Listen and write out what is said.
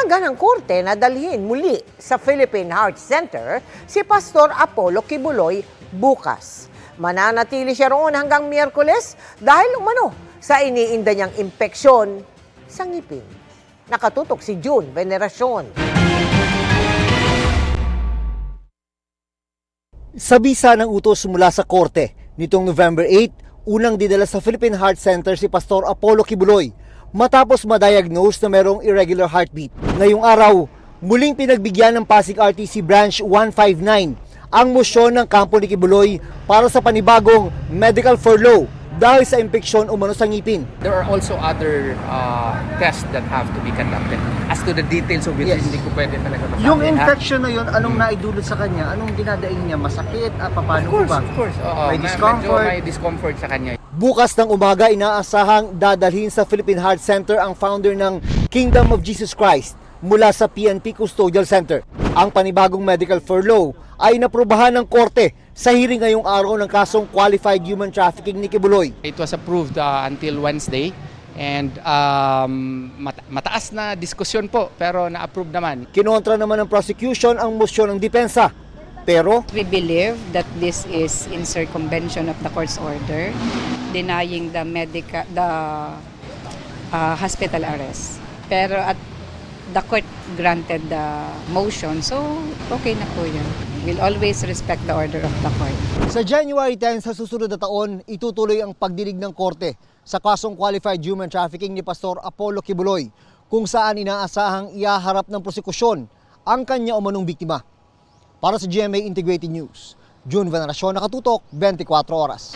Pinayagan ng korte na dalhin muli sa Philippine Heart Center si Pastor Apollo Kibuloy bukas. Mananatili siya roon hanggang Miyerkules dahil umano sa iniinda niyang impeksyon sa ngipin. Nakatutok si June Veneracion. Sa bisa ng utos mula sa korte, nitong November 8, unang dinala sa Philippine Heart Center si Pastor Apollo Kibuloy matapos ma-diagnose na merong irregular heartbeat. Ngayong araw, muling pinagbigyan ng Pasig RTC Branch 159 ang mosyon ng kampo ni Kibuloy para sa panibagong medical furlough dahil sa impeksyon umano sa ngipin. There are also other tests that have to be conducted. As to the details of it, hindi ko pwede talaga masabi. Yung infection na yun, anong naidulot sa kanya? Anong dinadaing niya? Masakit? Paano ba? Of course. May discomfort? May discomfort sa kanya. Bukas ng umaga, inaasahang dadalhin sa Philippine Heart Center ang founder ng Kingdom of Jesus Christ mula sa PNP Custodial Center. Ang panibagong medical furlough ay naprubahan ng korte sa hearing ngayong araw ng kasong qualified human trafficking ni Kibuloy. It was approved until Wednesday and mataas na diskusyon po pero na-approve naman. Kinontra naman ng prosecution ang mosyon ng depensa. Pero we believe that this is in circumvention of the court's order denying the hospital arrest. Pero at the court granted the motion, so okay na po yan. We'll always respect the order of the court. sa January 10 sa susunod na taon, itutuloy ang pagdinig ng korte sa kasong qualified human trafficking ni Pastor Apollo Kibuloy, kung saan inaasahang ihaharap ng prosekusyon ang kanya umanong biktima. Para sa GMA Integrated News, June Veneracion, nakatutok 24 oras.